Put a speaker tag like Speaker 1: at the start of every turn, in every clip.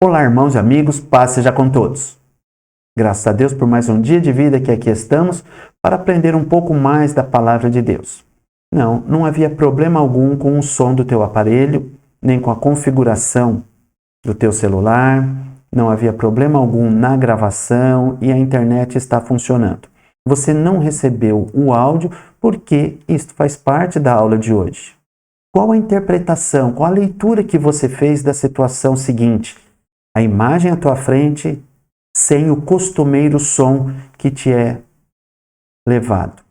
Speaker 1: Olá, irmãos e amigos, paz seja com todos. Graças a Deus por mais um dia de vida que aqui estamos para aprender um pouco mais da palavra de Deus. Não havia problema algum com o som do teu aparelho, nem com a configuração do teu celular, não havia problema algum na gravação e a internet está funcionando. Você não recebeu o áudio porque isto faz parte da aula de hoje. Qual a interpretação, qual a leitura que você fez da situação seguinte? A imagem à tua frente, sem o costumeiro som que te é levado.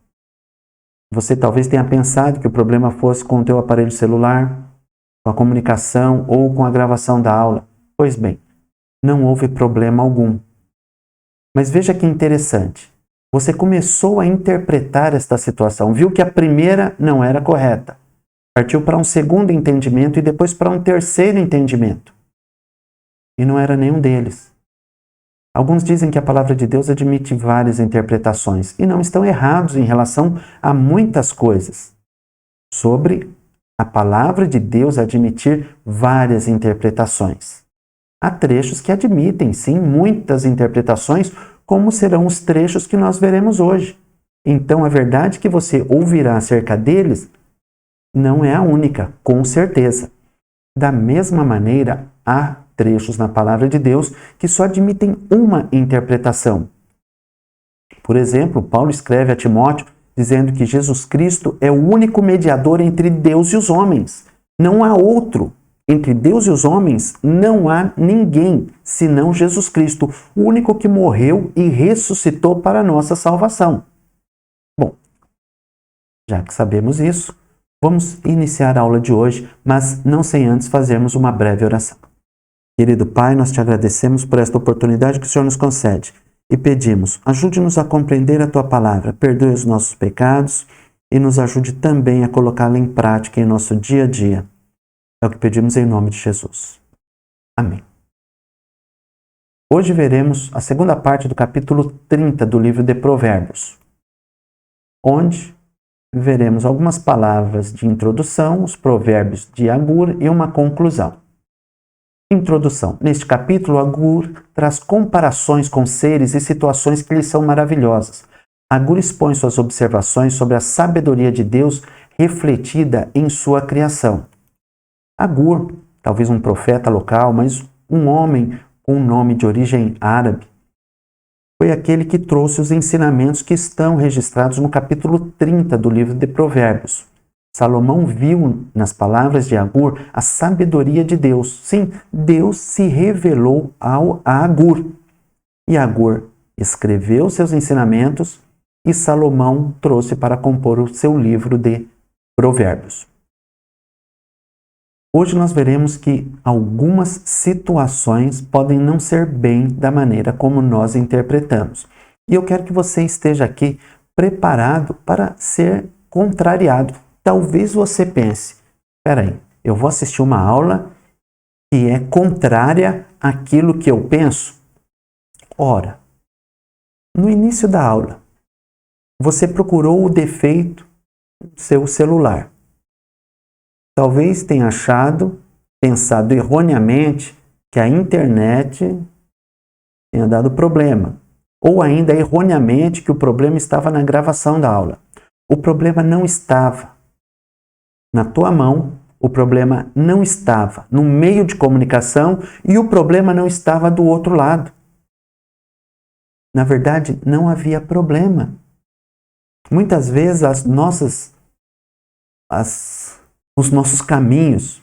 Speaker 1: Você talvez tenha pensado que o problema fosse com o teu aparelho celular, com a comunicação ou com a gravação da aula. Pois bem, não houve problema algum. Mas veja que interessante. Você começou a interpretar esta situação, viu que a primeira não era correta. Partiu para um segundo entendimento e depois para um terceiro entendimento. E não era nenhum deles. Alguns dizem que a palavra de Deus admite várias interpretações e não estão errados em relação a muitas coisas. Sobre a palavra de Deus admitir várias interpretações. Há trechos que admitem, sim, muitas interpretações, como serão os trechos que nós veremos hoje. Então, a verdade que você ouvirá acerca deles não é a única, com certeza. Da mesma maneira, há trechos na palavra de Deus que só admitem uma interpretação. Por exemplo, Paulo escreve a Timóteo dizendo que Jesus Cristo é o único mediador entre Deus e os homens. Não há outro. Entre Deus e os homens não há ninguém senão Jesus Cristo, o único que morreu e ressuscitou para a nossa salvação. Bom, já que sabemos isso, vamos iniciar a aula de hoje, mas não sem antes fazermos uma breve oração. Querido Pai, nós te agradecemos por esta oportunidade que o Senhor nos concede e pedimos, ajude-nos a compreender a Tua palavra, perdoe os nossos pecados e nos ajude também a colocá-la em prática em nosso dia a dia. É o que pedimos em nome de Jesus. Amém. Hoje veremos a segunda parte do capítulo 30 do livro de Provérbios, onde veremos algumas palavras de introdução, os provérbios de Agur e uma conclusão. Introdução. Neste capítulo, Agur traz comparações com seres e situações que lhe são maravilhosas. Agur expõe suas observações sobre a sabedoria de Deus refletida em sua criação. Agur, talvez um profeta local, mas um homem com um nome de origem árabe, foi aquele que trouxe os ensinamentos que estão registrados no capítulo 30 do livro de Provérbios. Salomão viu nas palavras de Agur a sabedoria de Deus. Sim, Deus se revelou a Agur. E Agur escreveu seus ensinamentos e Salomão trouxe para compor o seu livro de Provérbios. Hoje nós veremos que algumas situações podem não ser bem da maneira como nós interpretamos. E eu quero que você esteja aqui preparado para ser contrariado. Talvez você pense, peraí, eu vou assistir uma aula que é contrária àquilo que eu penso? Ora, no início da aula, você procurou o defeito do seu celular. Talvez tenha pensado erroneamente que a internet tenha dado problema. Ou ainda erroneamente que o problema estava na gravação da aula. O problema não estava na tua mão, o problema não estava no meio de comunicação e o problema não estava do outro lado. Na verdade, não havia problema. Muitas vezes os nossos caminhos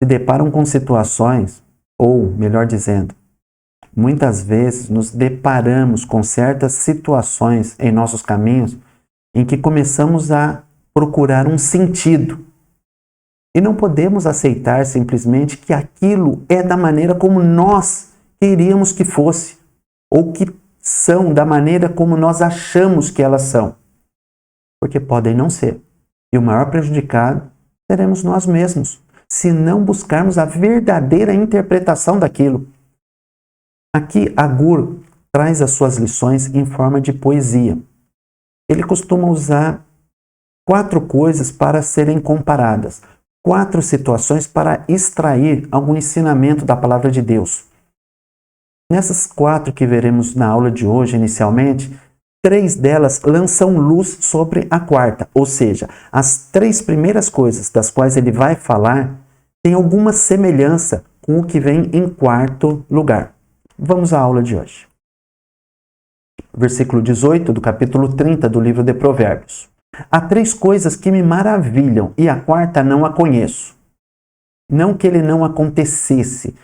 Speaker 1: se deparam com situações, ou melhor dizendo, muitas vezes nos deparamos com certas situações em nossos caminhos em que começamos a procurar um sentido. E não podemos aceitar simplesmente que aquilo é da maneira como nós queríamos que fosse, ou que são da maneira como nós achamos que elas são. Porque podem não ser. E o maior prejudicado seremos nós mesmos, se não buscarmos a verdadeira interpretação daquilo. Aqui, Agur traz as suas lições em forma de poesia. Ele costuma usar 4 coisas para serem comparadas. 4 situações para extrair algum ensinamento da palavra de Deus. Nessas 4 que veremos na aula de hoje, inicialmente, 3 delas lançam luz sobre a quarta, ou seja, as 3 primeiras coisas das quais ele vai falar têm alguma semelhança com o que vem em quarto lugar. Vamos à aula de hoje. Versículo 18 do capítulo 30 do livro de Provérbios. Há 3 coisas que me maravilham e a quarta não a conheço. Não que ele não acontecesse,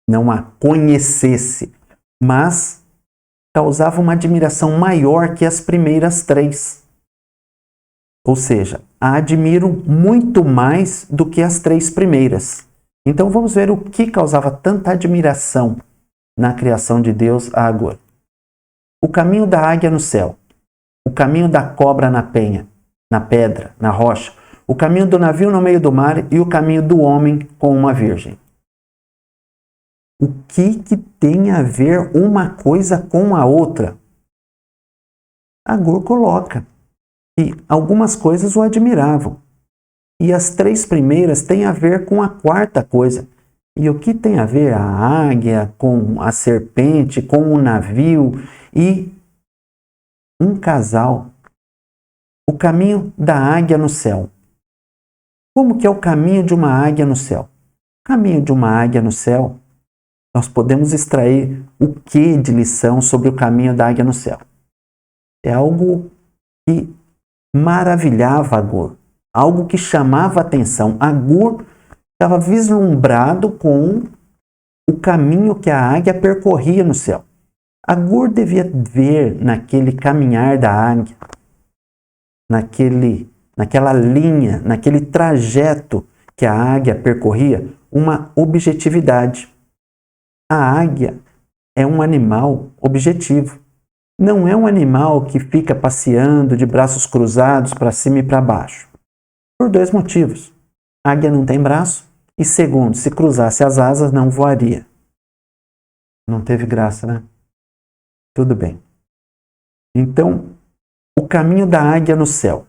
Speaker 1: não a conhecesse, mas causava uma admiração maior que as primeiras 3. Ou seja, a admiro muito mais do que as 3 primeiras. Então vamos ver o que causava tanta admiração na criação de Deus a Agur. O caminho da águia no céu, o caminho da cobra na penha, na pedra, na rocha, o caminho do navio no meio do mar e o caminho do homem com uma virgem. O que tem a ver uma coisa com a outra? Agur coloca que algumas coisas o admiravam. E as 3 primeiras têm a ver com a quarta coisa. E o que tem a ver a águia com a serpente, com o navio e um casal? O caminho da águia no céu. Como que é o caminho de uma águia no céu? O caminho de uma águia no céu, nós podemos extrair o que de lição sobre o caminho da águia no céu? É algo que maravilhava Agur, algo que chamava a atenção. Agur estava vislumbrado com o caminho que a águia percorria no céu. Agur devia ver naquele caminhar da águia, naquela linha, naquele trajeto que a águia percorria, uma objetividade. A águia é um animal objetivo. Não é um animal que fica passeando de braços cruzados para cima e para baixo. Por 2 motivos. A águia não tem braço e, segundo, se cruzasse as asas, não voaria. Não teve graça, né? Tudo bem. Então, o caminho da águia no céu.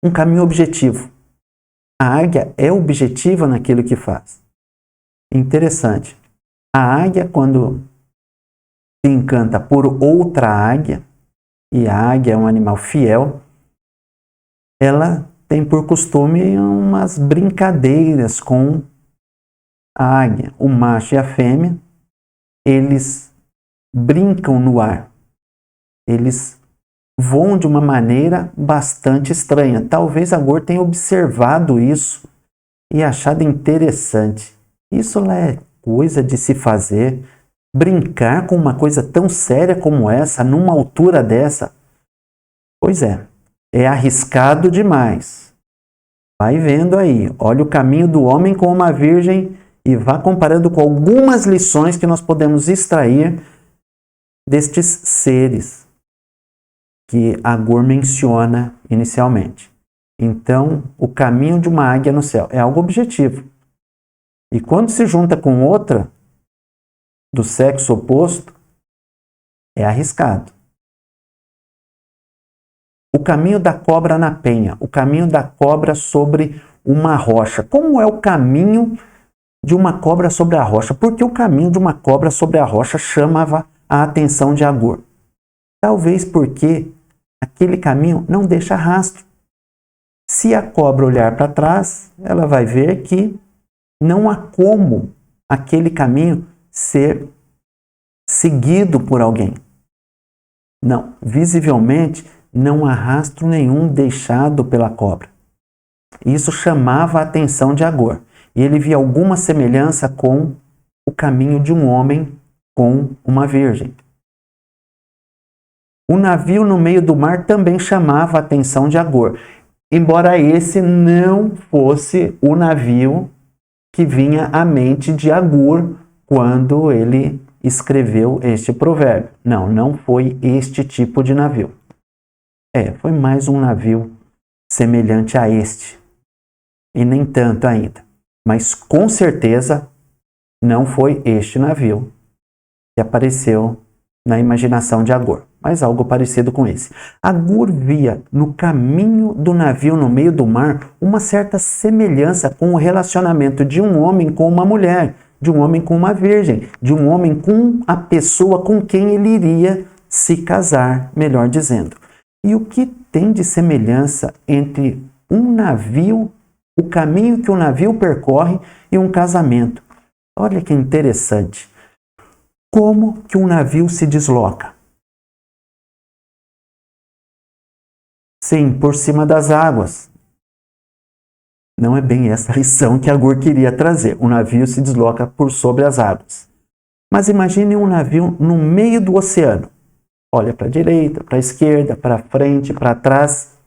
Speaker 1: Um caminho objetivo. A águia é objetiva naquilo que faz. Interessante. A águia, quando se encanta por outra águia, e a águia é um animal fiel, ela tem por costume umas brincadeiras com a águia. O macho e a fêmea, eles brincam no ar. Eles voam de uma maneira bastante estranha. Talvez Agur tenha observado isso e achado interessante. Isso é coisa de se fazer. Brincar com uma coisa tão séria como essa, numa altura dessa? Pois é arriscado demais. Vai vendo aí, olha o caminho do homem com uma virgem e vá comparando com algumas lições que nós podemos extrair destes seres que Agur menciona inicialmente. Então, o caminho de uma águia no céu é algo objetivo. E quando se junta com outra do sexo oposto, é arriscado. O caminho da cobra na penha, o caminho da cobra sobre uma rocha. Como é o caminho de uma cobra sobre a rocha? Porque o caminho de uma cobra sobre a rocha chamava a atenção de Agur. Talvez porque aquele caminho não deixa rastro. Se a cobra olhar para trás, ela vai ver que não há como aquele caminho ser seguido por alguém. Não, visivelmente não há rastro nenhum deixado pela cobra. Isso chamava a atenção de Agur. E ele via alguma semelhança com o caminho de um homem com uma virgem. O navio no meio do mar também chamava a atenção de Agur, embora esse não fosse o navio que vinha à mente de Agur quando ele escreveu este provérbio. Não foi este tipo de navio. Foi mais um navio semelhante a este. E nem tanto ainda. Mas com certeza não foi este navio que apareceu na imaginação de Agur. mas algo parecido com esse. Agur via no caminho do navio no meio do mar uma certa semelhança com o relacionamento de um homem com uma mulher, de um homem com uma virgem, de um homem com a pessoa com quem ele iria se casar, melhor dizendo. E o que tem de semelhança entre um navio, o caminho que o navio percorre e um casamento? Olha que interessante. Como que um navio se desloca? Sim, por cima das águas. Não é bem essa a lição que Agur queria trazer. O navio se desloca por sobre as águas. Mas imagine um navio no meio do oceano. Olha para a direita, para a esquerda, para frente, para trás.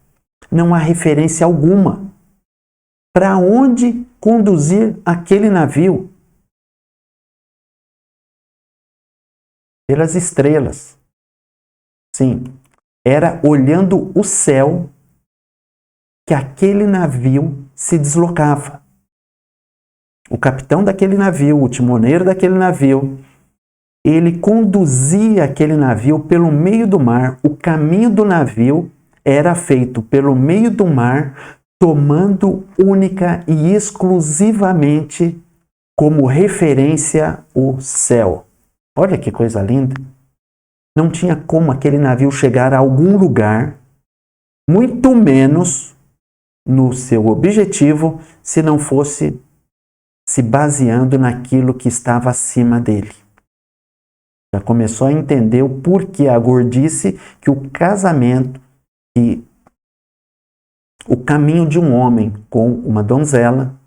Speaker 1: Não há referência alguma. Para onde conduzir aquele navio? Pelas estrelas. Sim, era olhando o céu que aquele navio se deslocava. O capitão daquele navio, o timoneiro daquele navio, ele conduzia aquele navio pelo meio do mar. O caminho do navio era feito pelo meio do mar, tomando única e exclusivamente como referência o céu. Olha que coisa linda! Não tinha como aquele navio chegar a algum lugar, muito menos no seu objetivo, se não fosse se baseando naquilo que estava acima dele. Já começou a entender o porquê Agur disse que o casamento e o caminho de um homem com uma donzela,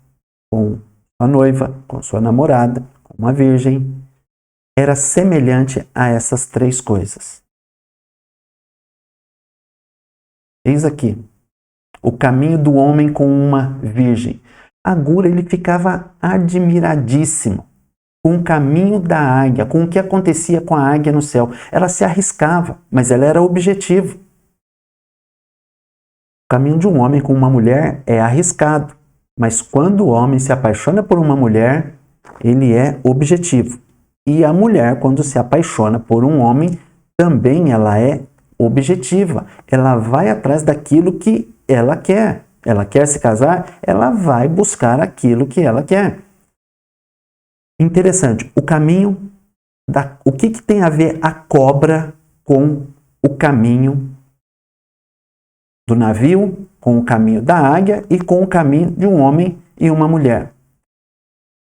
Speaker 1: com a noiva, com sua namorada, com uma virgem, era semelhante a essas três coisas. Eis aqui, o caminho do homem com uma virgem. Agur, ele ficava admiradíssimo com o caminho da águia, com o que acontecia com a águia no céu. Ela se arriscava, mas ela era objetivo. O caminho de um homem com uma mulher é arriscado, mas quando o homem se apaixona por uma mulher, ele é objetivo. E a mulher, quando se apaixona por um homem, também ela é objetiva. Ela vai atrás daquilo que ela quer. Ela quer se casar, ela vai buscar aquilo que ela quer. Interessante, o caminho o que tem a ver a cobra com o caminho do navio, com o caminho da águia e com o caminho de um homem e uma mulher?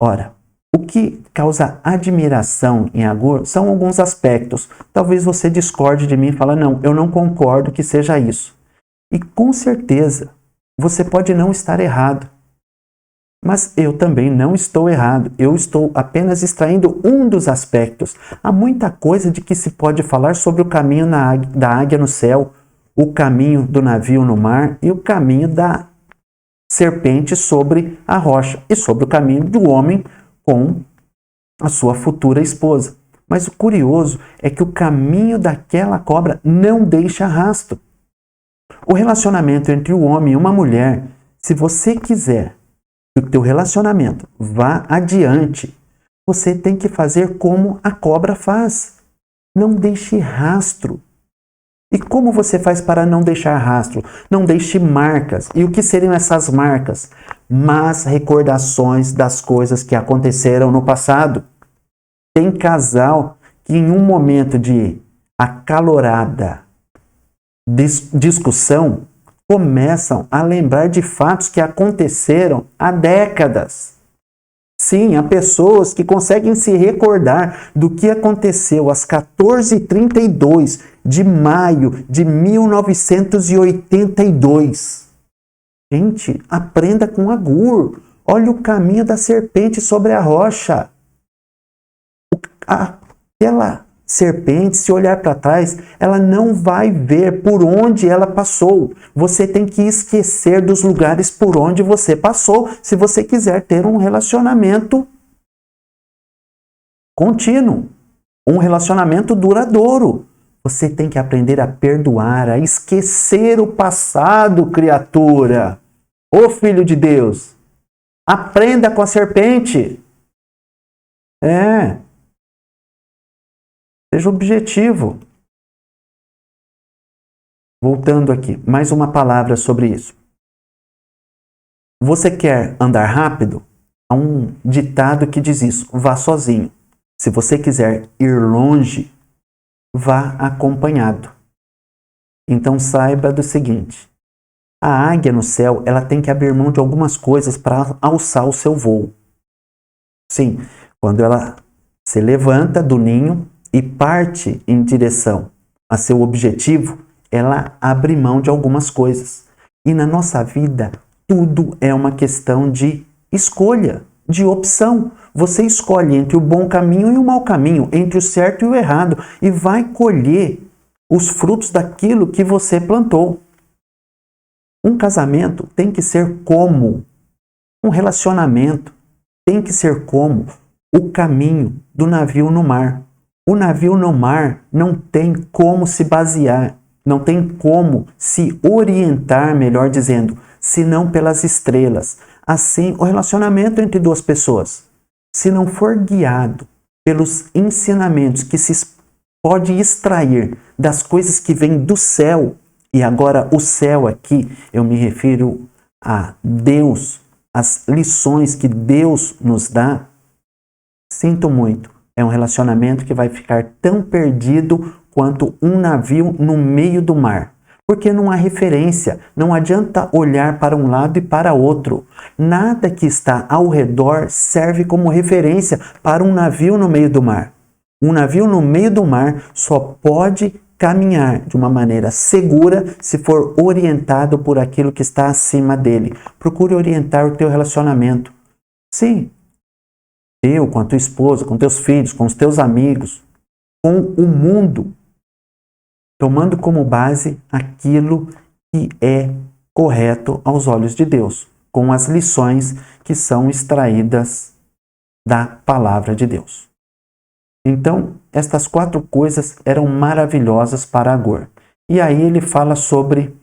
Speaker 1: Ora, o que causa admiração em Agur são alguns aspectos. Talvez você discorde de mim e fale, não, eu não concordo que seja isso. E com certeza, você pode não estar errado. Mas eu também não estou errado. Eu estou apenas extraindo um dos aspectos. Há muita coisa de que se pode falar sobre o caminho da águia no céu, o caminho do navio no mar e o caminho da serpente sobre a rocha e sobre o caminho do homem com a sua futura esposa. Mas o curioso é que o caminho daquela cobra não deixa rastro. O relacionamento entre o homem e uma mulher, se você quiser que o teu relacionamento vá adiante, você tem que fazer como a cobra faz. Não deixe rastro. E como você faz para não deixar rastro? Não deixe marcas. E o que seriam essas marcas? Más recordações das coisas que aconteceram no passado. Tem casal que em um momento de acalorada discussão começam a lembrar de fatos que aconteceram há décadas. Sim, há pessoas que conseguem se recordar do que aconteceu às 14h32 de maio de 1982. Gente, aprenda com Agur. Olha o caminho da serpente sobre a rocha. Aquela serpente, se olhar para trás, ela não vai ver por onde ela passou. Você tem que esquecer dos lugares por onde você passou, se você quiser ter um relacionamento contínuo, um relacionamento duradouro. Você tem que aprender a perdoar, a esquecer o passado, criatura. Ô filho de Deus, aprenda com a serpente. Seja objetivo. Voltando aqui, mais uma palavra sobre isso. Você quer andar rápido? Há um ditado que diz isso: vá sozinho. Se você quiser ir longe, vá acompanhado. Então saiba do seguinte: a águia no céu, ela tem que abrir mão de algumas coisas para alçar o seu voo. Sim, quando ela se levanta do ninho e parte em direção a seu objetivo, ela abre mão de algumas coisas. E na nossa vida, tudo é uma questão de escolha, de opção. Você escolhe entre o bom caminho e o mau caminho, entre o certo e o errado, e vai colher os frutos daquilo que você plantou. Um casamento tem que ser como um relacionamento, tem que ser como o caminho do navio no mar. O navio no mar não tem como se basear, não tem como se orientar, melhor dizendo, senão pelas estrelas. Assim, o relacionamento entre duas pessoas, se não for guiado pelos ensinamentos que se pode extrair das coisas que vêm do céu, e agora o céu aqui, eu me refiro a Deus, as lições que Deus nos dá, sinto muito, é um relacionamento que vai ficar tão perdido quanto um navio no meio do mar. Porque não há referência, não adianta olhar para um lado e para outro. Nada que está ao redor serve como referência para um navio no meio do mar. Um navio no meio do mar só pode caminhar de uma maneira segura se for orientado por aquilo que está acima dele. Procure orientar o teu relacionamento. Sim, eu com a tua esposa, com teus filhos, com os teus amigos, com o mundo, tomando como base aquilo que é correto aos olhos de Deus, com as lições que são extraídas da palavra de Deus. Então, estas 4 coisas eram maravilhosas para Agur. E aí ele fala sobre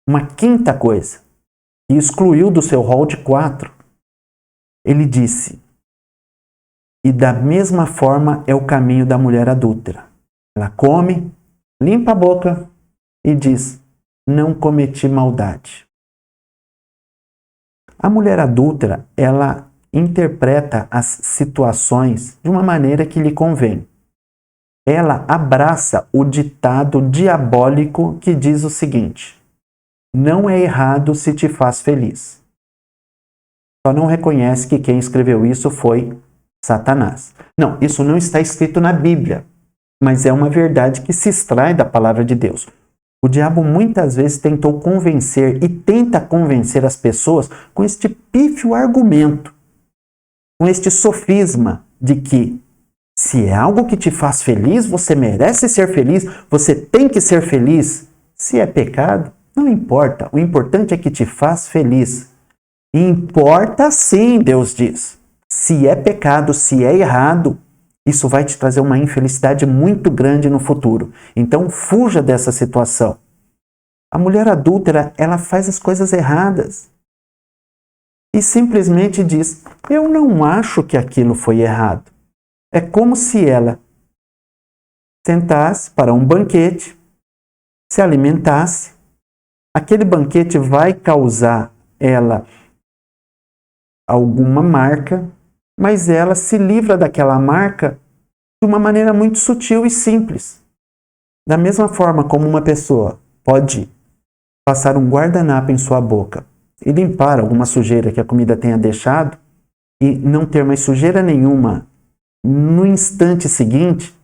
Speaker 1: uma quinta coisa, que excluiu do seu rol de 4. Ele disse: e da mesma forma é o caminho da mulher adúltera. Ela come, limpa a boca e diz: não cometi maldade. A mulher adúltera, ela interpreta as situações de uma maneira que lhe convém. Ela abraça o ditado diabólico que diz o seguinte: não é errado se te faz feliz. Só não reconhece que quem escreveu isso foi Satanás. Não, isso não está escrito na Bíblia, mas é uma verdade que se extrai da palavra de Deus. O diabo muitas vezes tentou convencer e tenta convencer as pessoas com este pífio argumento, com este sofisma de que se é algo que te faz feliz, você merece ser feliz, você tem que ser feliz. Se é pecado, não importa. O importante é que te faz feliz. E importa sim, Deus diz. Se é pecado, se é errado, isso vai te trazer uma infelicidade muito grande no futuro. Então, fuja dessa situação. A mulher adúltera, ela faz as coisas erradas. E simplesmente diz: eu não acho que aquilo foi errado. É como se ela sentasse para um banquete, se alimentasse. Aquele banquete vai causar ela alguma marca, mas ela se livra daquela marca de uma maneira muito sutil e simples. Da mesma forma como uma pessoa pode passar um guardanapo em sua boca e limpar alguma sujeira que a comida tenha deixado e não ter mais sujeira nenhuma no instante seguinte,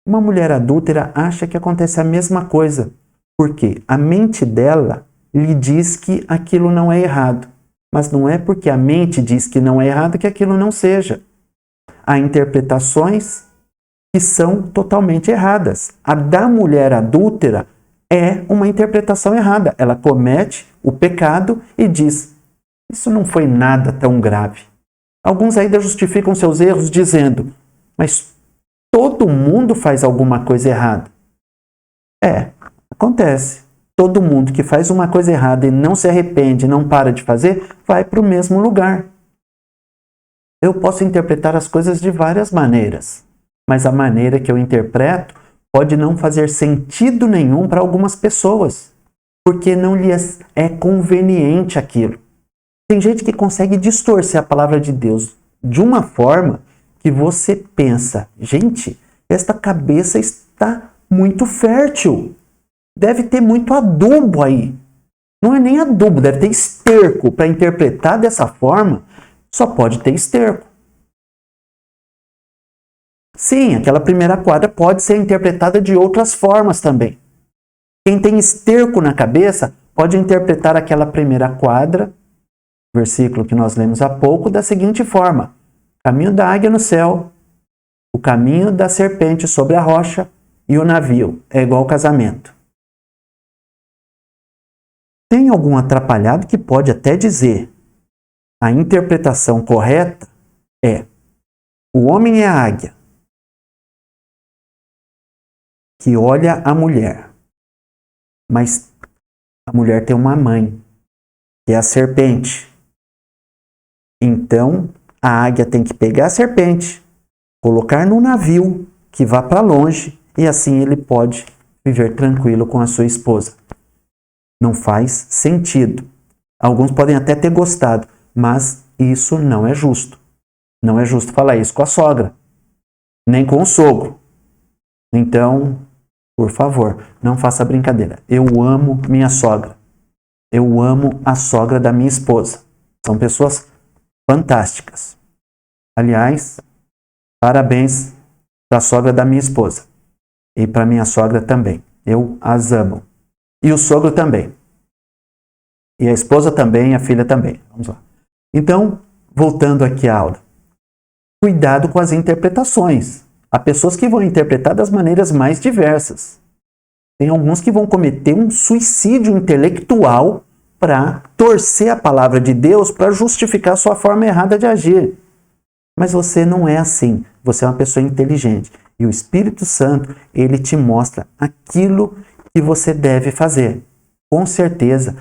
Speaker 1: uma mulher adúltera acha que acontece a mesma coisa, porque a mente dela lhe diz que aquilo não é errado. Mas não é porque a mente diz que não é errado que aquilo não seja. Há interpretações que são totalmente erradas. A da mulher adúltera é uma interpretação errada. Ela comete o pecado e diz: isso não foi nada tão grave. Alguns ainda justificam seus erros dizendo: mas todo mundo faz alguma coisa errada. Acontece. Todo mundo que faz uma coisa errada e não se arrepende, não para de fazer, vai para o mesmo lugar. Eu posso interpretar as coisas de várias maneiras, mas a maneira que eu interpreto pode não fazer sentido nenhum para algumas pessoas, porque não lhes é conveniente aquilo. Tem gente que consegue distorcer a palavra de Deus de uma forma que você pensa, gente, esta cabeça está muito fértil. Deve ter muito adubo aí. Não é nem adubo, deve ter esterco. Para interpretar dessa forma, só pode ter esterco. Sim, aquela primeira quadra pode ser interpretada de outras formas também. Quem tem esterco na cabeça pode interpretar aquela primeira quadra, versículo que nós lemos há pouco, da seguinte forma: caminho da águia no céu, o caminho da serpente sobre a rocha e o navio é igual ao casamento. Tem algum atrapalhado que pode até dizer: a interpretação correta é: o homem é a águia que olha a mulher, mas a mulher tem uma mãe, que é a serpente. Então, a águia tem que pegar a serpente, colocar no navio que vá para longe, e assim ele pode viver tranquilo com a sua esposa. Não faz sentido. Alguns podem até ter gostado, mas isso não é justo. Não é justo falar isso com a sogra, nem com o sogro. Então, por favor, não faça brincadeira. Eu amo minha sogra. Eu amo a sogra da minha esposa. São pessoas fantásticas. Aliás, parabéns para a sogra da minha esposa. E para minha sogra também. Eu as amo. E o sogro também. E a esposa também, a filha também. Vamos lá. Então, voltando aqui à aula. Cuidado com as interpretações. Há pessoas que vão interpretar das maneiras mais diversas. Tem alguns que vão cometer um suicídio intelectual para torcer a palavra de Deus para justificar a sua forma errada de agir. Mas você não é assim. Você é uma pessoa inteligente. E o Espírito Santo, ele te mostra aquilo que você deve fazer. Com certeza,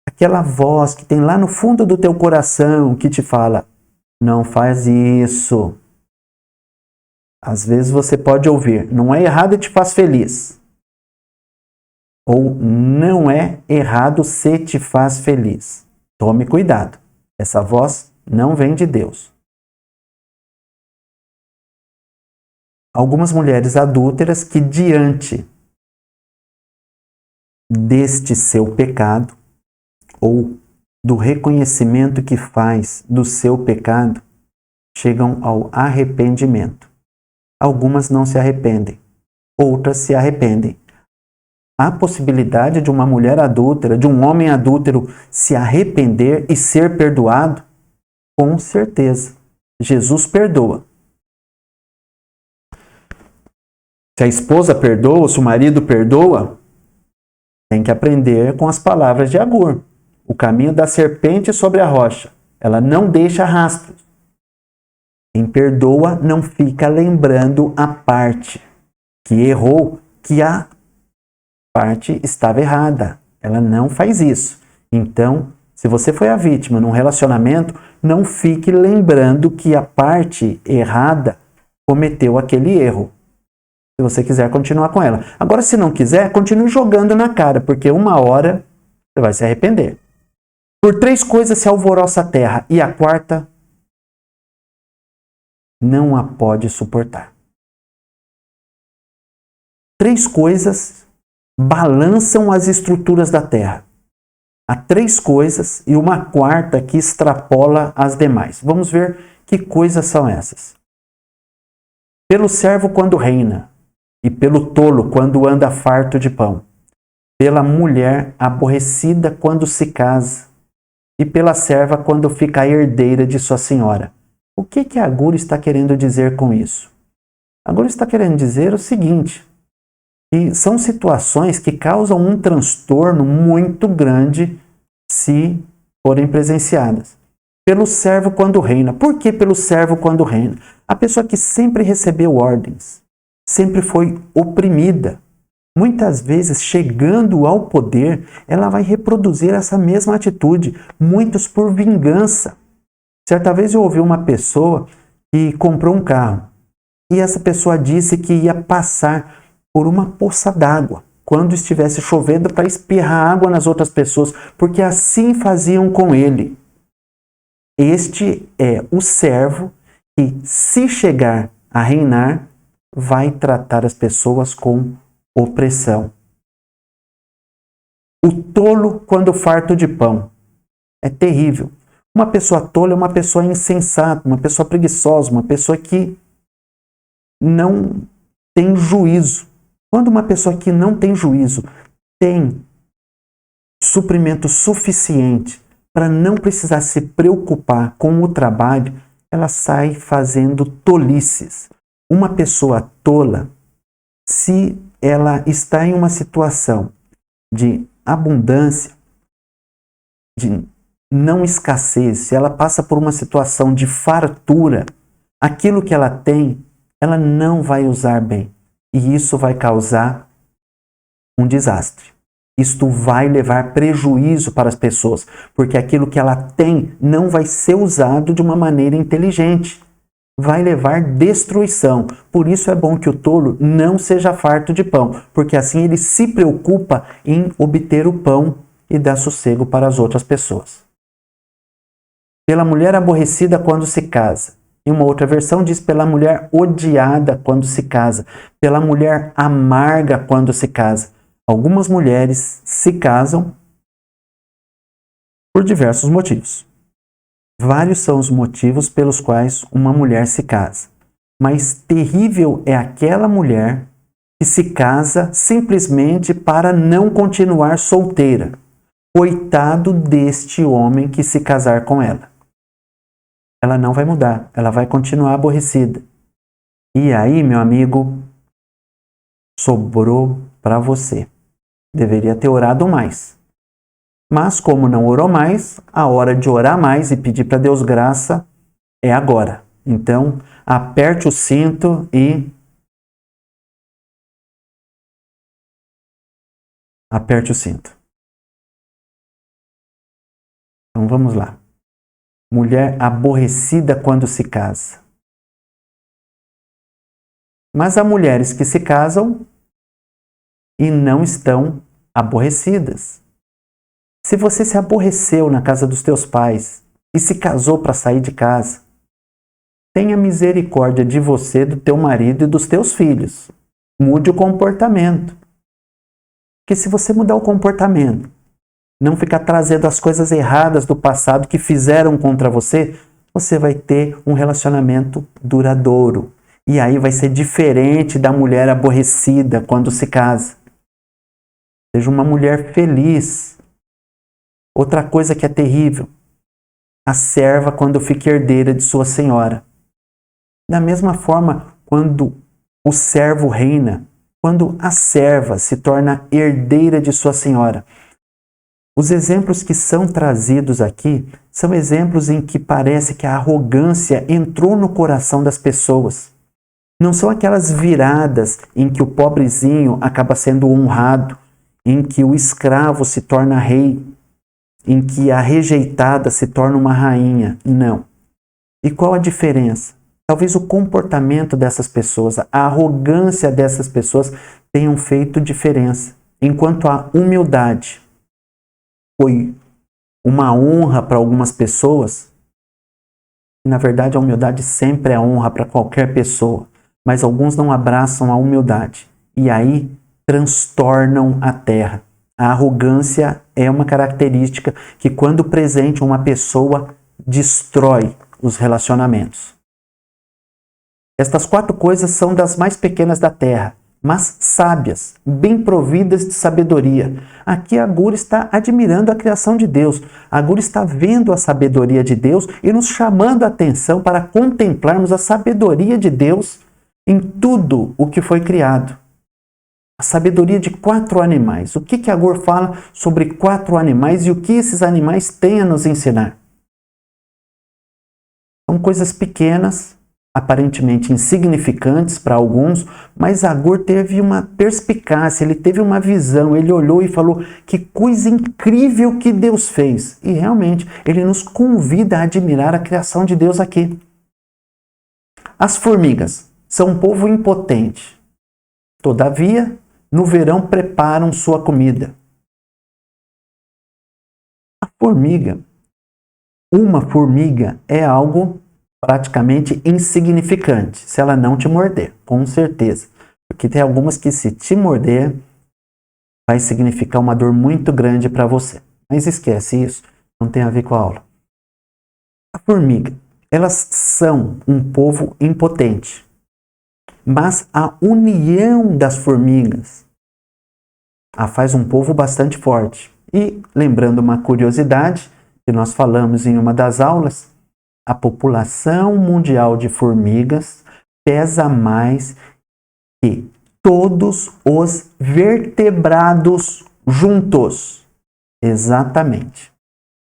Speaker 1: aquela voz que tem lá no fundo do teu coração que te fala: não faz isso. Às vezes você pode ouvir: não é errado e te faz feliz. Ou não é errado se te faz feliz. Tome cuidado. Essa voz não vem de Deus. Algumas mulheres adúlteras que, diante deste seu pecado, ou do reconhecimento que faz do seu pecado, chegam ao arrependimento. Algumas não se arrependem, outras se arrependem. Há possibilidade de uma mulher adúltera, de um homem adúltero se arrepender e ser perdoado? Com certeza. Jesus perdoa. Se a esposa perdoa, se o marido perdoa, tem que aprender com as palavras de Agur. O caminho da serpente sobre a rocha. Ela não deixa rastros. Quem perdoa não fica lembrando a parte que errou, que a parte estava errada. Ela não faz isso. Então, se você foi a vítima num relacionamento, não fique lembrando que a parte errada cometeu aquele erro. Se você quiser continuar com ela. Agora, se não quiser, continue jogando na cara, porque uma hora você vai se arrepender. Por 3 coisas se alvoroça a terra, e a quarta não a pode suportar. 3 coisas balançam as estruturas da terra. Há 3 coisas e uma quarta que extrapola as demais. Vamos ver que coisas são essas. Pelo servo quando reina, e pelo tolo quando anda farto de pão. Pela mulher aborrecida quando se casa, e pela serva quando fica herdeira de sua senhora. O que Agur está querendo dizer com isso? Agur está querendo dizer o seguinte: que são situações que causam um transtorno muito grande se forem presenciadas. Pelo servo quando reina. Por que pelo servo quando reina? A pessoa que sempre recebeu ordens, sempre foi oprimida. Muitas vezes, chegando ao poder, ela vai reproduzir essa mesma atitude, muitos por vingança. Certa vez eu ouvi uma pessoa que comprou um carro, e essa pessoa disse que ia passar por uma poça d'água, quando estivesse chovendo, para espirrar água nas outras pessoas, porque assim faziam com ele. Este é o servo que, se chegar a reinar, vai tratar as pessoas com opressão. O tolo quando farto de pão. É terrível. Uma pessoa tola é uma pessoa insensata, uma pessoa preguiçosa, uma pessoa que não tem juízo. Quando uma pessoa que não tem juízo tem suprimento suficiente para não precisar se preocupar com o trabalho, ela sai fazendo tolices. Uma pessoa tola, se ela está em uma situação de abundância, de não escassez, se ela passa por uma situação de fartura, aquilo que ela tem, ela não vai usar bem. E isso vai causar um desastre. Isto vai levar prejuízo para as pessoas, porque aquilo que ela tem não vai ser usado de uma maneira inteligente. Vai levar destruição. Por isso é bom que o tolo não seja farto de pão, porque assim ele se preocupa em obter o pão e dar sossego para as outras pessoas. Pela mulher aborrecida quando se casa. Em uma outra versão diz pela mulher odiada quando se casa, pela mulher amarga quando se casa. Algumas mulheres se casam por diversos motivos. Vários são os motivos pelos quais uma mulher se casa. Mas terrível é aquela mulher que se casa simplesmente para não continuar solteira. Coitado deste homem que se casar com ela. Ela não vai mudar, ela vai continuar aborrecida. E aí, meu amigo, sobrou para você. Deveria ter orado mais. Mas como não orou mais, a hora de orar mais e pedir para Deus graça é agora. Então, aperte o cinto e aperte o cinto. Então vamos lá. Mulher aborrecida quando se casa. Mas há mulheres que se casam e não estão aborrecidas. Se você se aborreceu na casa dos teus pais e se casou para sair de casa, tenha misericórdia de você, do teu marido e dos teus filhos. Mude o comportamento. Porque se você mudar o comportamento, não ficar trazendo as coisas erradas do passado que fizeram contra você, você vai ter um relacionamento duradouro. E aí vai ser diferente da mulher aborrecida quando se casa. Seja uma mulher feliz. Outra coisa que é terrível, a serva quando fica herdeira de sua senhora. Da mesma forma, quando o servo reina, quando a serva se torna herdeira de sua senhora. Os exemplos que são trazidos aqui são exemplos em que parece que a arrogância entrou no coração das pessoas. Não são aquelas viradas em que o pobrezinho acaba sendo honrado, em que o escravo se torna rei, em que a rejeitada se torna uma rainha. Não. E qual a diferença? Talvez o comportamento dessas pessoas, a arrogância dessas pessoas tenham feito diferença. Enquanto a humildade foi uma honra para algumas pessoas, na verdade a humildade sempre é honra para qualquer pessoa, mas alguns não abraçam a humildade e aí transtornam a terra. A arrogância é uma característica que, quando presente, uma pessoa destrói os relacionamentos. Estas 4 coisas são das mais pequenas da terra, mas sábias, bem providas de sabedoria. Aqui Agur está admirando a criação de Deus. Agur está vendo a sabedoria de Deus e nos chamando a atenção para contemplarmos a sabedoria de Deus em tudo o que foi criado. A sabedoria de 4 animais. O que Agur fala sobre 4 animais e o que esses animais têm a nos ensinar? São coisas pequenas, aparentemente insignificantes para alguns, mas Agur teve uma perspicácia, ele teve uma visão, ele olhou e falou que coisa incrível que Deus fez. E realmente, ele nos convida a admirar a criação de Deus aqui. As formigas são um povo impotente. Todavia, no verão preparam sua comida. A formiga, uma formiga é algo praticamente insignificante, se ela não te morder, com certeza. Porque tem algumas que se te morder, vai significar uma dor muito grande para você. Mas esquece isso, não tem a ver com a aula. A formiga, elas são um povo impotente. Mas a união das formigas a faz um povo bastante forte. E, lembrando uma curiosidade, que nós falamos em uma das aulas, a população mundial de formigas pesa mais que todos os vertebrados juntos. Exatamente.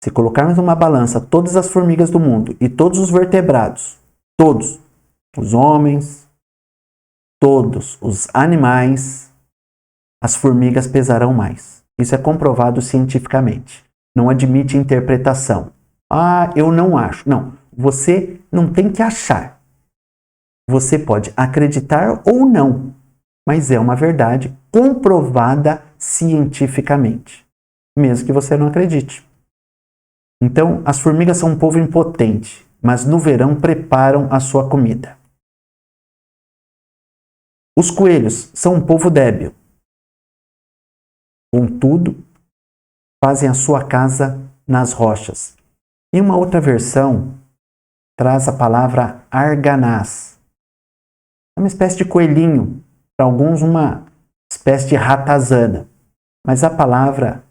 Speaker 1: Se colocarmos numa balança todas as formigas do mundo e todos os vertebrados, todos, os homens, todos os animais, as formigas pesarão mais. Isso é comprovado cientificamente. Não admite interpretação. Ah, eu não acho. Não, você não tem que achar. Você pode acreditar ou não, mas é uma verdade comprovada cientificamente, mesmo que você não acredite. Então, as formigas são um povo impotente, mas no verão preparam a sua comida. Os coelhos são um povo débil. Contudo, fazem a sua casa nas rochas. Em uma outra versão, traz a palavra arganaz. É uma espécie de coelhinho, para alguns uma espécie de ratazana. Mas a palavra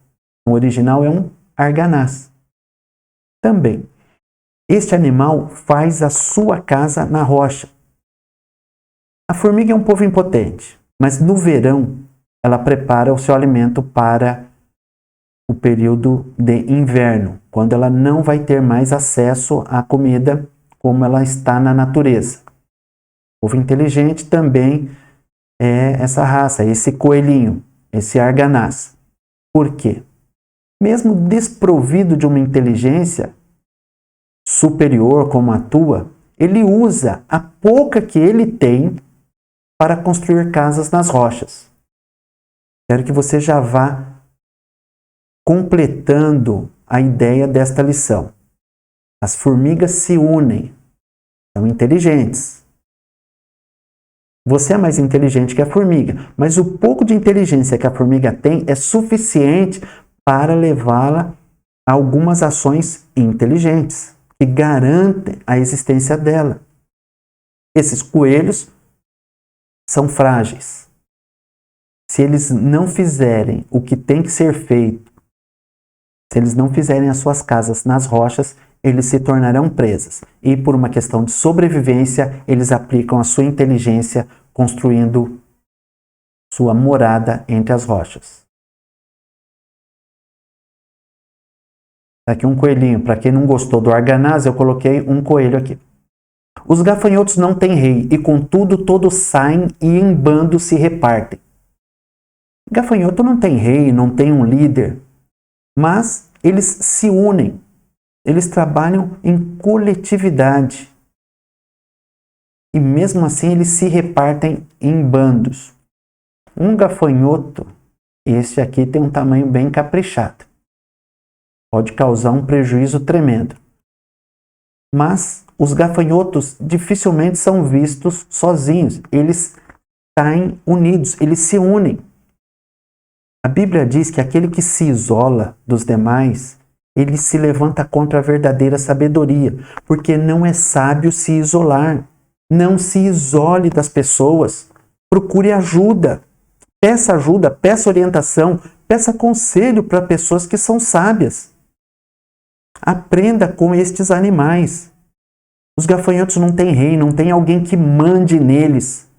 Speaker 1: no original é um arganaz. Também, este animal faz a sua casa na rocha. A formiga é um povo impotente, mas no verão ela prepara o seu alimento para o período de inverno, quando ela não vai ter mais acesso à comida como ela está na natureza. O povo inteligente também é essa raça, esse coelhinho, esse arganaz. Por quê? Mesmo desprovido de uma inteligência superior como a tua, ele usa a pouca que ele tem para construir casas nas rochas. Quero que você já vá completando a ideia desta lição. As formigas se unem, são inteligentes. Você é mais inteligente que a formiga, mas o pouco de inteligência que a formiga tem é suficiente para levá-la a algumas ações inteligentes que garantem a existência dela. Esses coelhos são frágeis. Se eles não fizerem o que tem que ser feito, se eles não fizerem as suas casas nas rochas, eles se tornarão presas. E por uma questão de sobrevivência, eles aplicam a sua inteligência construindo sua morada entre as rochas. Aqui um coelhinho. Para quem não gostou do arganaz, eu coloquei um coelho aqui. Os gafanhotos não têm rei, e contudo todos saem e em bando se repartem. Gafanhoto não tem rei, não tem um líder, mas eles se unem. Eles trabalham em coletividade. E mesmo assim eles se repartem em bandos. Um gafanhoto, esse aqui tem um tamanho bem caprichado. Pode causar um prejuízo tremendo. Mas os gafanhotos dificilmente são vistos sozinhos. Eles saem unidos, eles se unem. A Bíblia diz que aquele que se isola dos demais, ele se levanta contra a verdadeira sabedoria, porque não é sábio se isolar. Não se isole das pessoas. Procure ajuda. Peça ajuda, peça orientação, peça conselho para pessoas que são sábias. Aprenda com estes animais. Os gafanhotos não têm rei, não tem alguém que mande neles,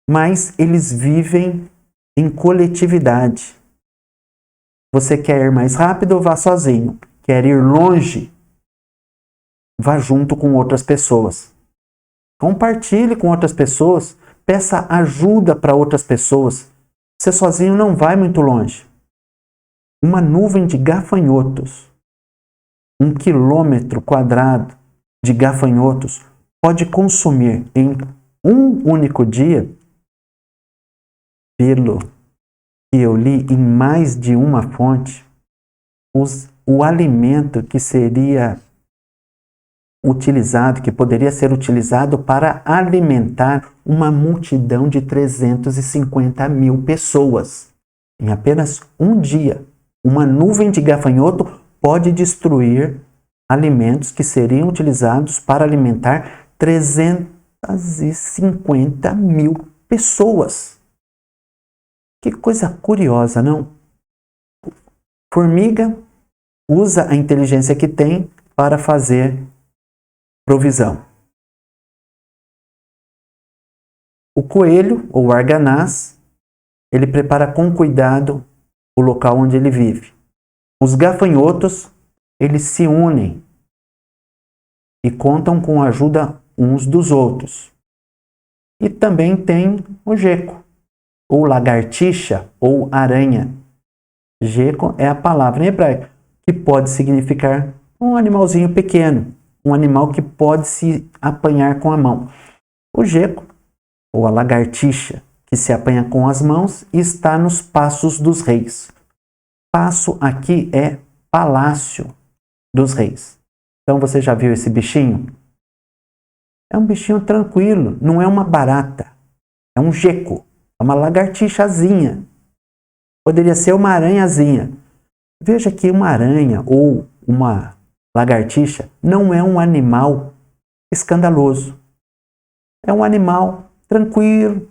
Speaker 1: mas eles vivem em coletividade. Você quer ir mais rápido, vá sozinho. Quer ir longe, vá junto com outras pessoas. Compartilhe com outras pessoas, peça ajuda para outras pessoas. Você sozinho não vai muito longe. Uma nuvem de gafanhotos, 1 quilômetro quadrado de gafanhotos, pode consumir em um único dia pelo que eu li em mais de uma fonte, o alimento que seria utilizado, que poderia ser utilizado para alimentar uma multidão de 350 mil pessoas. Em apenas um dia, uma nuvem de gafanhoto pode destruir alimentos que seriam utilizados para alimentar 350 mil pessoas. Que coisa curiosa, não? Formiga usa a inteligência que tem para fazer provisão. O coelho, ou arganaz, ele prepara com cuidado o local onde ele vive. Os gafanhotos, eles se unem e contam com a ajuda uns dos outros. E também tem o geco, ou lagartixa, ou aranha. Geco é a palavra em hebraico, que pode significar um animalzinho pequeno, um animal que pode se apanhar com a mão. O geco, ou a lagartixa, que se apanha com as mãos, está nos passos dos reis. Passo aqui é palácio dos reis. Então você já viu esse bichinho? É um bichinho tranquilo, não é uma barata, é um geco, é uma lagartixazinha. Poderia ser uma aranhazinha. Veja que uma aranha ou uma lagartixa não é um animal escandaloso. É um animal tranquilo,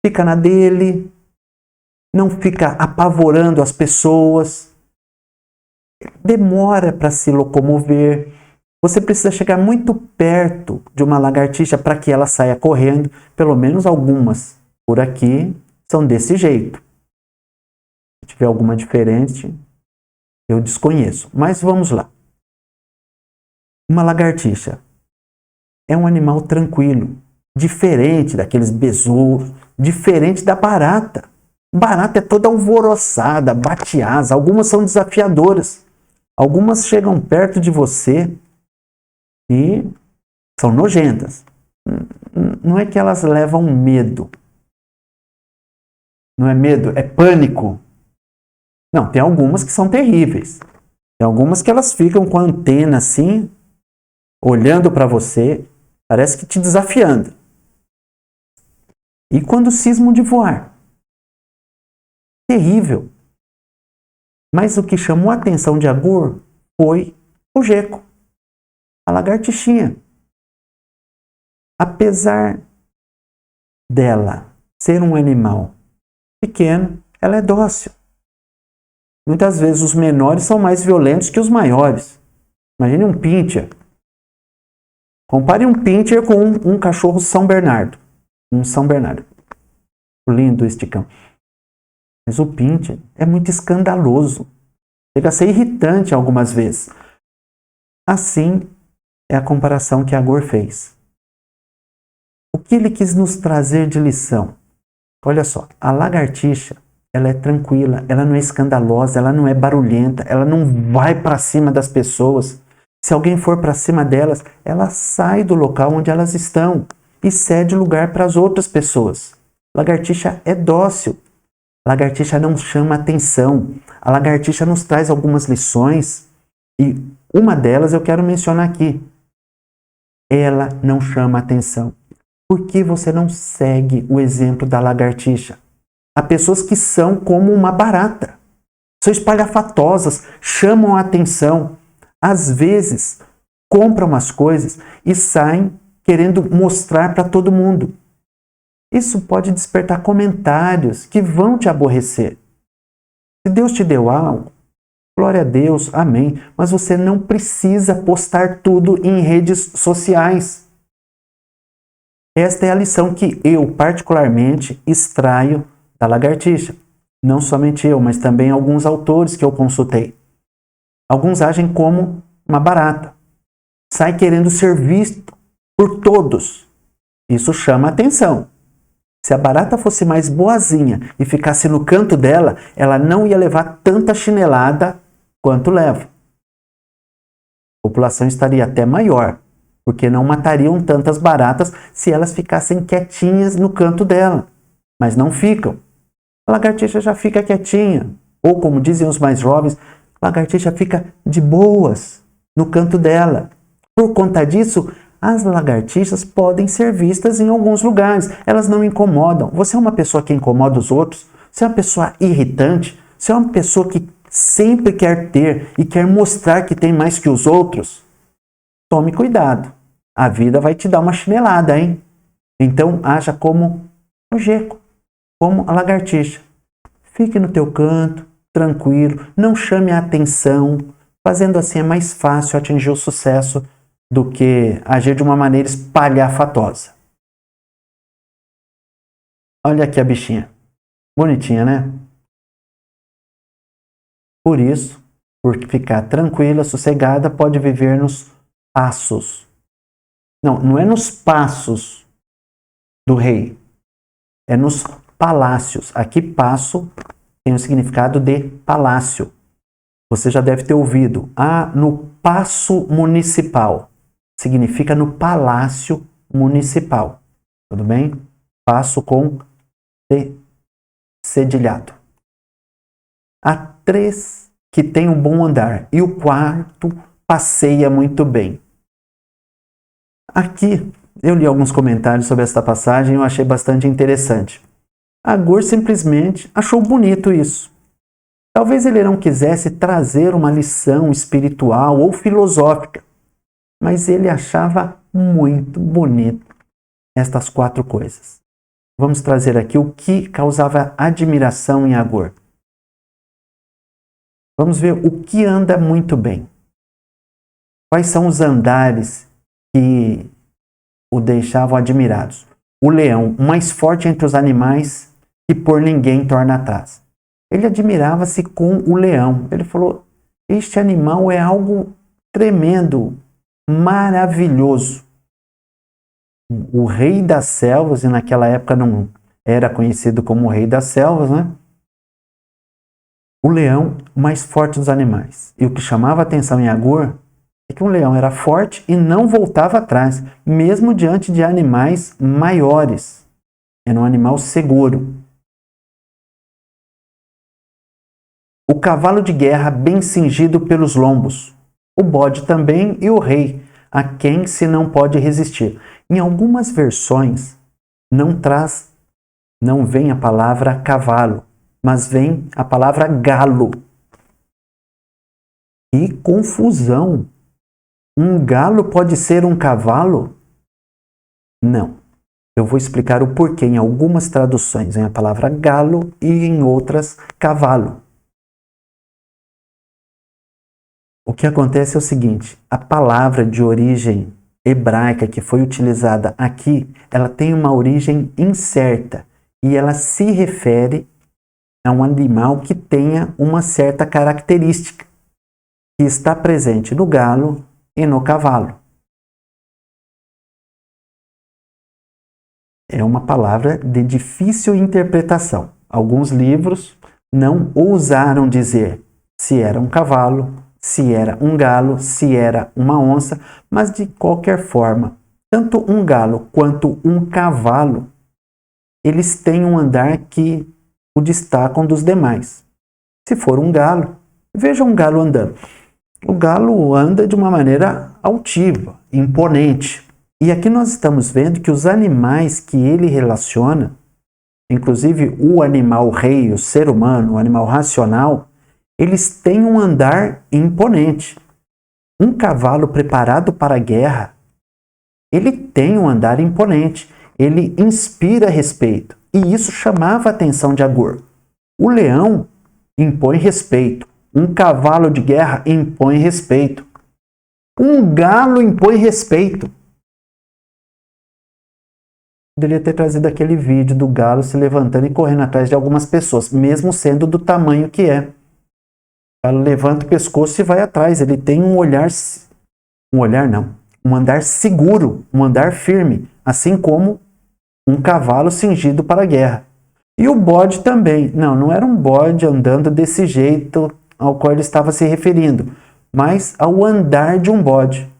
Speaker 1: fica na dele, não fica apavorando as pessoas, demora para se locomover. Você precisa chegar muito perto de uma lagartixa para que ela saia correndo, pelo menos algumas por aqui são desse jeito. Se tiver alguma diferente, eu desconheço, mas vamos lá. Uma lagartixa é um animal tranquilo, diferente daqueles besouros, diferente da barata. Barata é toda alvoroçada, bate asa, algumas são desafiadoras. Algumas chegam perto de você e são nojentas. Não é que elas levam medo. Não é medo, é pânico. Não, tem algumas que são terríveis. Tem algumas que elas ficam com a antena assim, olhando para você, parece que te desafiando. E quando cismam de voar? Terrível. Mas o que chamou a atenção de Agur foi o geco, a lagartixinha. Apesar dela ser um animal pequeno, ela é dócil. Muitas vezes os menores são mais violentos que os maiores. Imagine um pincher. Compare um pincher com um cachorro São Bernardo. Um São Bernardo. Lindo este cão. Mas o pincher é muito escandaloso. Chega a ser irritante algumas vezes. Assim é a comparação que Agur fez. O que ele quis nos trazer de lição? Olha só, a lagartixa, ela é tranquila, ela não é escandalosa, ela não é barulhenta, ela não vai para cima das pessoas. Se alguém for para cima delas, ela sai do local onde elas estão e cede lugar para as outras pessoas. Lagartixa é dócil. Lagartixa não chama atenção. A lagartixa nos traz algumas lições e uma delas eu quero mencionar aqui. Ela não chama atenção. Por que você não segue o exemplo da lagartixa? Há pessoas que são como uma barata. São espalhafatosas, chamam a atenção. Às vezes, compram as coisas e saem querendo mostrar para todo mundo. Isso pode despertar comentários que vão te aborrecer. Se Deus te deu algo, glória a Deus, amém. Mas você não precisa postar tudo em redes sociais. Esta é a lição que eu, particularmente, extraio da lagartixa. Não somente eu, mas também alguns autores que eu consultei. Alguns agem como uma barata. Sai querendo ser visto por todos. Isso chama atenção. Se a barata fosse mais boazinha e ficasse no canto dela, ela não ia levar tanta chinelada quanto leva. A população estaria até maior, porque não matariam tantas baratas se elas ficassem quietinhas no canto dela. Mas não ficam. a lagartixa já fica quietinha. Ou, como dizem os mais jovens, a lagartixa fica de boas no canto dela. Por conta disso, as lagartixas podem ser vistas em alguns lugares. Elas não incomodam. Você é uma pessoa que incomoda os outros? Você é uma pessoa irritante? Você é uma pessoa que sempre quer ter e quer mostrar que tem mais que os outros? Tome cuidado. A vida vai te dar uma chinelada, hein? Então, haja como o geco, como a lagartixa. Fique no teu canto, tranquilo, não chame a atenção. Fazendo assim é mais fácil atingir o sucesso do que agir de uma maneira espalhafatosa. Olha aqui a bichinha. Bonitinha, né? Por isso, por ficar tranquila, sossegada, pode viver nos passos. Não, não é nos passos do rei. É nos palácios. Aqui, passo tem o significado de palácio. Você já deve ter ouvido. No paço municipal. Significa no palácio municipal. Tudo bem? Passo com cedilhado. Há 3 que tem um bom andar e o 4º passeia muito bem. Aqui eu li alguns comentários sobre esta passagem e eu achei bastante interessante. Agur simplesmente achou bonito isso. Talvez ele não quisesse trazer uma lição espiritual ou filosófica, mas ele achava muito bonito estas 4 coisas. Vamos trazer aqui o que causava admiração em Agur. Vamos ver o que anda muito bem. Quais são os andares que o deixavam admirados? O leão, o mais forte entre os animais, que por ninguém torna atrás. Ele admirava-se com o leão. Ele falou, este animal é algo tremendo, maravilhoso. O rei das selvas, e naquela época não era conhecido como o rei das selvas, né? O leão mais forte dos animais. E o que chamava a atenção em Agur é que um leão era forte e não voltava atrás, mesmo diante de animais maiores. Era um animal seguro. O cavalo de guerra bem cingido pelos lombos. O bode também e o rei, a quem se não pode resistir. Em algumas versões não vem a palavra cavalo, mas vem a palavra galo. Que confusão! Um galo pode ser um cavalo? Não. Eu vou explicar o porquê. Em algumas traduções vem a palavra galo e em outras cavalo. O que acontece é o seguinte, a palavra de origem hebraica que foi utilizada aqui, ela tem uma origem incerta e ela se refere a um animal que tenha uma certa característica que está presente no galo e no cavalo. É uma palavra de difícil interpretação. Alguns livros não ousaram dizer se era um cavalo, se era um galo, se era uma onça, mas de qualquer forma, tanto um galo quanto um cavalo, eles têm um andar que o destacam dos demais. Se for um galo, veja um galo andando. O galo anda de uma maneira altiva, imponente. E aqui nós estamos vendo que os animais que ele relaciona, inclusive o animal rei, o ser humano, o animal racional, eles têm um andar imponente. Um cavalo preparado para a guerra, ele tem um andar imponente. Ele inspira respeito. E isso chamava a atenção de Agur. O leão impõe respeito. Um cavalo de guerra impõe respeito. Um galo impõe respeito. Poderia ter trazido aquele vídeo do galo se levantando e correndo atrás de algumas pessoas, mesmo sendo do tamanho que é. Ela levanta o pescoço e vai atrás. Ele tem um olhar não, um andar seguro, um andar firme, assim como um cavalo cingido para a guerra. E o bode também. Não era um bode andando desse jeito ao qual ele estava se referindo, mas ao andar de um bode.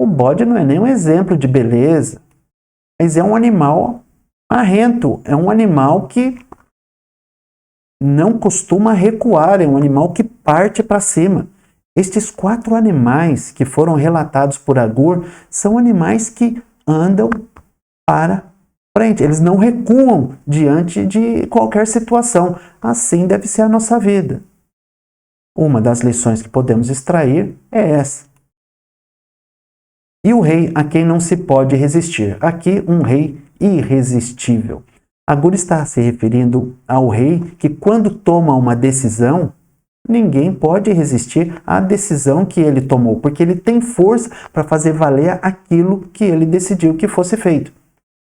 Speaker 1: O bode não é nem um exemplo de beleza, mas é um animal marrento, é um animal que não costuma recuar, é um animal que parte para cima. Estes 4 animais que foram relatados por Agur são animais que andam para frente, eles não recuam diante de qualquer situação. Assim deve ser a nossa vida. Uma das lições que podemos extrair é essa. E o rei a quem não se pode resistir. Aqui, um rei irresistível. Agur está se referindo ao rei que, quando toma uma decisão, ninguém pode resistir à decisão que ele tomou, porque ele tem força para fazer valer aquilo que ele decidiu que fosse feito.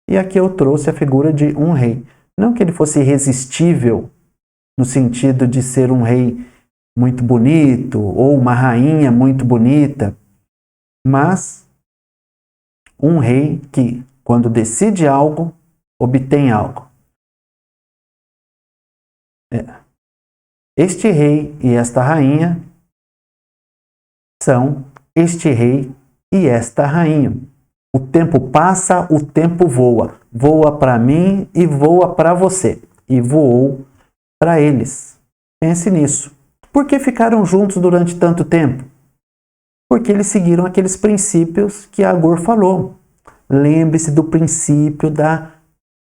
Speaker 1: E aqui eu trouxe a figura de um rei. Não que ele fosse irresistível, no sentido de ser um rei muito bonito, ou uma rainha muito bonita, mas um rei que, quando decide algo, obtém algo. Este rei e esta rainha são este rei e esta rainha. O tempo passa, o tempo voa. Voa para mim e voa para você. E voou para eles. Pense nisso. Por que ficaram juntos durante tanto tempo? Porque eles seguiram aqueles princípios que Agur falou. Lembre-se do princípio da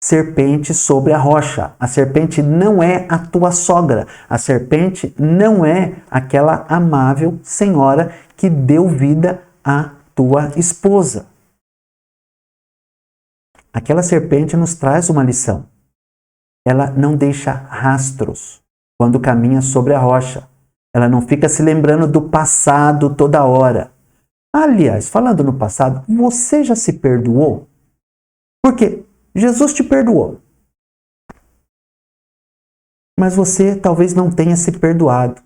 Speaker 1: serpente sobre a rocha. A serpente não é a tua sogra. A serpente não é aquela amável senhora que deu vida à tua esposa. Aquela serpente nos traz uma lição. Ela não deixa rastros quando caminha sobre a rocha. Ela não fica se lembrando do passado toda hora. Aliás, falando no passado, você já se perdoou? Porque Jesus te perdoou. Mas você talvez não tenha se perdoado.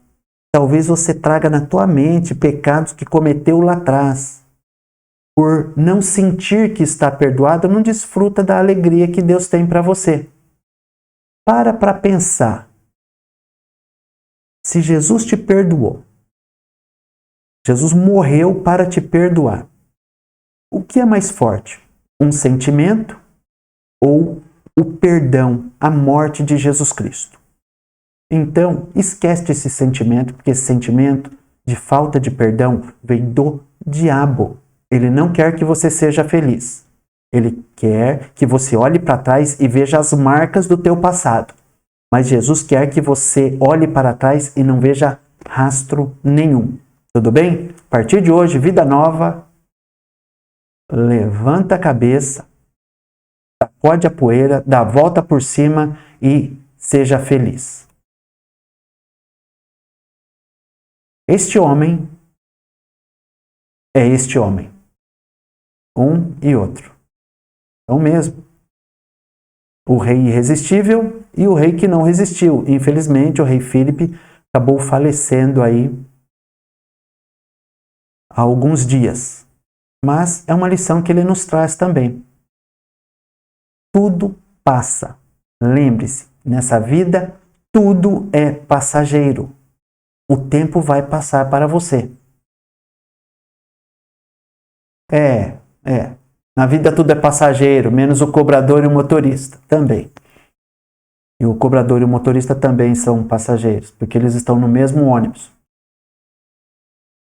Speaker 1: Talvez você traga na tua mente pecados que cometeu lá atrás. Por não sentir que está perdoado, não desfruta da alegria que Deus tem para você. Para pensar. Se Jesus te perdoou, Jesus morreu para te perdoar. O que é mais forte? Um sentimento ou o perdão, a morte de Jesus Cristo? Então, esquece esse sentimento, porque esse sentimento de falta de perdão vem do diabo. Ele não quer que você seja feliz. Ele quer que você olhe para trás e veja as marcas do teu passado. Mas Jesus quer que você olhe para trás e não veja rastro nenhum. Tudo bem? A partir de hoje, vida nova. Levanta a cabeça, sacode a poeira, dá a volta por cima e seja feliz. Este homem é este homem. Um e outro. É o mesmo. O rei irresistível e o rei que não resistiu. Infelizmente, o rei Filipe acabou falecendo aí há alguns dias. Mas é uma lição que ele nos traz também. Tudo passa. Lembre-se, nessa vida, tudo é passageiro. O tempo vai passar para você. Na vida tudo é passageiro, menos o cobrador e o motorista também. E o cobrador e o motorista também são passageiros, porque eles estão no mesmo ônibus.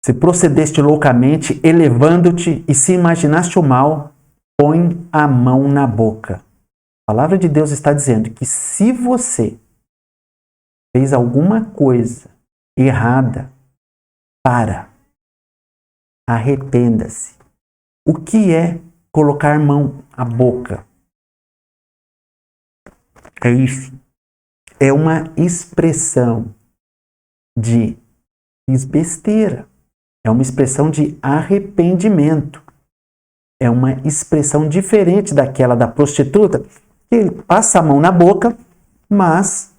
Speaker 1: Se procedeste loucamente, elevando-te, e se imaginaste o mal, põe a mão na boca. A palavra de Deus está dizendo que se você fez alguma coisa errada, arrependa-se. O que é colocar mão à boca? É isso. É uma expressão de besteira. É uma expressão de arrependimento. É uma expressão diferente daquela da prostituta, que passa a mão na boca, mas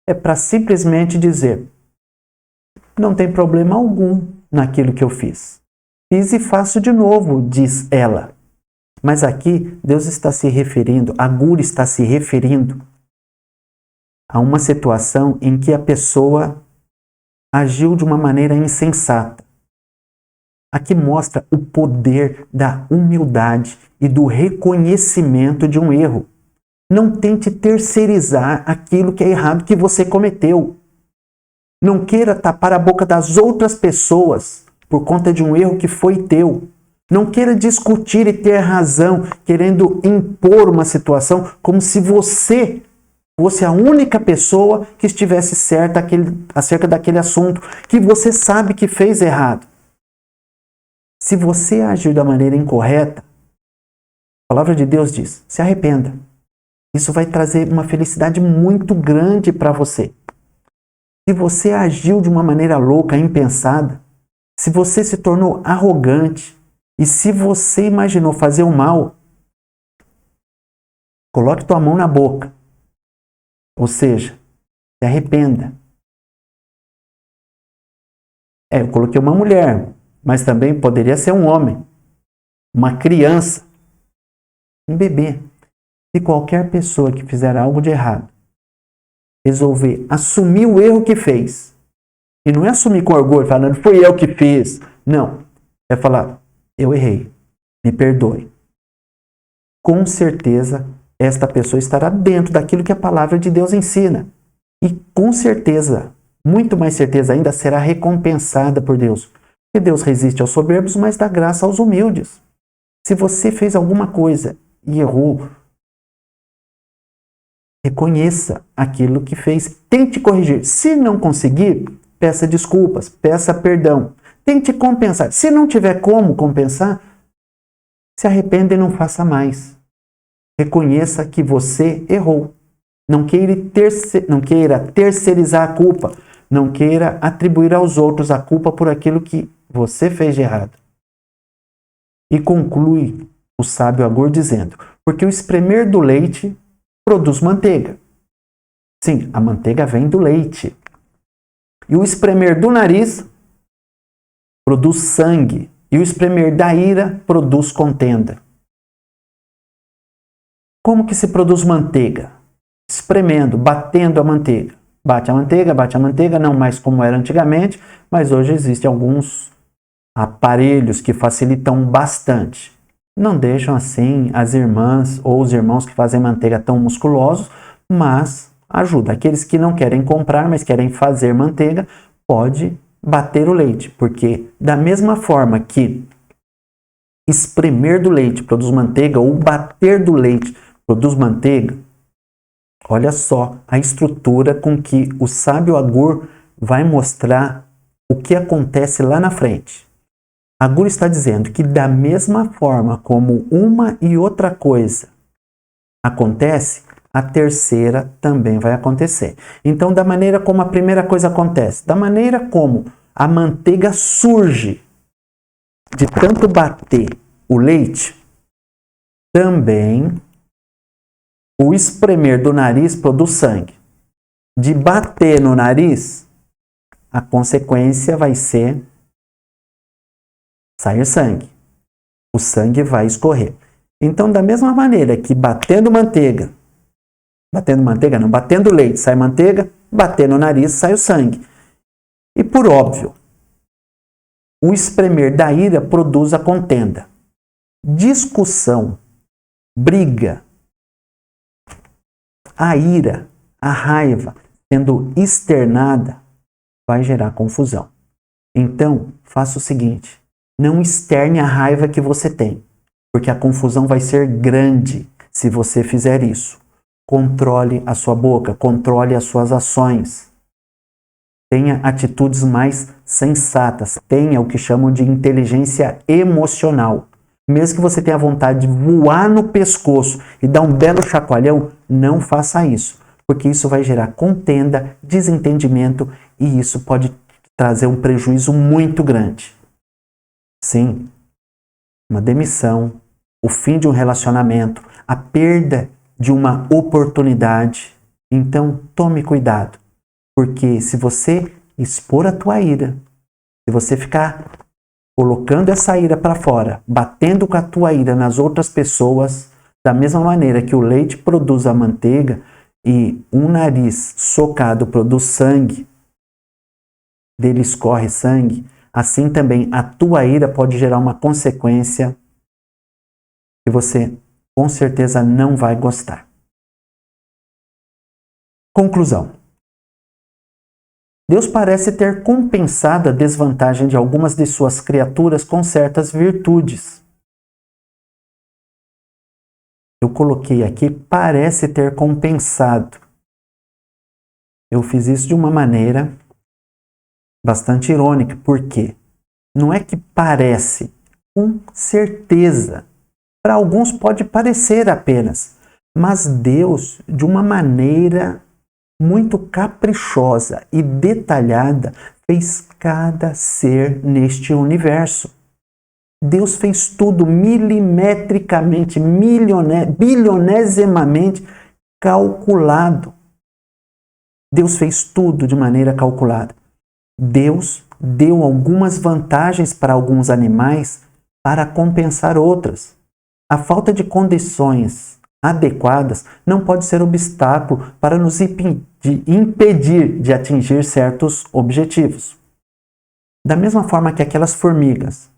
Speaker 1: é para simplesmente dizer: não tem problema algum naquilo que eu fiz. Fiz e faço de novo, diz ela. Mas aqui Deus está se referindo, Agur está se referindo a uma situação em que a pessoa agiu de uma maneira insensata. Aqui mostra o poder da humildade e do reconhecimento de um erro. Não tente terceirizar aquilo que é errado que você cometeu. Não queira tapar a boca das outras pessoas por conta de um erro que foi teu. Não queira discutir e ter razão, querendo impor uma situação como se você fosse a única pessoa que estivesse certa acerca daquele assunto que você sabe que fez errado. Se você agir da maneira incorreta, a palavra de Deus diz, se arrependa. Isso vai trazer uma felicidade muito grande para você. Se você agiu de uma maneira louca, impensada, se você se tornou arrogante e se você imaginou fazer o mal, coloque tua mão na boca. Ou seja, se arrependa. Eu coloquei uma mulher, mas também poderia ser um homem, uma criança, um bebê. Se qualquer pessoa que fizer algo de errado resolver assumir o erro que fez, e não é assumir com orgulho, falando, fui eu que fiz. Não. É falar, eu errei, me perdoe. Com certeza, esta pessoa estará dentro daquilo que a palavra de Deus ensina. E com certeza, muito mais certeza ainda, será recompensada por Deus. Porque Deus resiste aos soberbos, mas dá graça aos humildes. Se você fez alguma coisa e errou, reconheça aquilo que fez, tente corrigir. Se não conseguir, peça desculpas, peça perdão. Tente compensar. Se não tiver como compensar, se arrependa e não faça mais. Reconheça que você errou. Não queira terceirizar a culpa. Não queira atribuir aos outros a culpa por aquilo que você fez de errado. E conclui o sábio Agur dizendo, porque o espremer do leite produz manteiga. Sim, a manteiga vem do leite. E o espremer do nariz produz sangue. E o espremer da ira produz contenda. Como que se produz manteiga? Espremendo, batendo a manteiga. Bate a manteiga, não mais como era antigamente, mas hoje existem alguns aparelhos que facilitam bastante. Não deixam assim as irmãs ou os irmãos que fazem manteiga tão musculosos, mas ajuda. Aqueles que não querem comprar, mas querem fazer manteiga, pode bater o leite, porque da mesma forma que espremer do leite produz manteiga ou bater do leite produz manteiga, olha só a estrutura com que o sábio Agur vai mostrar o que acontece lá na frente. Agur está dizendo que da mesma forma como uma e outra coisa acontece, a terceira também vai acontecer. Então, da maneira como a primeira coisa acontece, da maneira como a manteiga surge de tanto bater o leite, também o espremer do nariz produz sangue. De bater no nariz, a consequência vai ser sair sangue. O sangue vai escorrer. Então, da mesma maneira que batendo leite sai manteiga, bater no nariz sai o sangue. E por óbvio, o espremer da ira produz a contenda. Discussão, briga, a ira, a raiva sendo externada vai gerar confusão. Então, faça o seguinte, não externe a raiva que você tem, porque a confusão vai ser grande se você fizer isso. Controle a sua boca, controle as suas ações. Tenha atitudes mais sensatas, tenha o que chamam de inteligência emocional. Mesmo que você tenha vontade de voar no pescoço e dar um belo chacoalhão, não faça isso, porque isso vai gerar contenda, desentendimento e isso pode trazer um prejuízo muito grande. Sim, uma demissão, o fim de um relacionamento, a perda de uma oportunidade. Então, tome cuidado, porque se você expor a tua ira, se você ficar colocando essa ira para fora, batendo com a tua ira nas outras pessoas, da mesma maneira que o leite produz a manteiga e um nariz socado produz sangue, dele escorre sangue, assim também a tua ira pode gerar uma consequência que você com certeza não vai gostar. Conclusão. Deus parece ter compensado a desvantagem de algumas de suas criaturas com certas virtudes. Eu coloquei aqui, parece ter compensado. Eu fiz isso de uma maneira bastante irônica. Por quê? Não é que parece, com certeza. Para alguns pode parecer apenas, mas Deus, de uma maneira muito caprichosa e detalhada, fez cada ser neste universo. Deus fez tudo milimetricamente, bilionesimamente calculado. Deus fez tudo de maneira calculada. Deus deu algumas vantagens para alguns animais para compensar outras. A falta de condições adequadas não pode ser obstáculo para nos impedir de atingir certos objetivos. Da mesma forma que aquelas formigas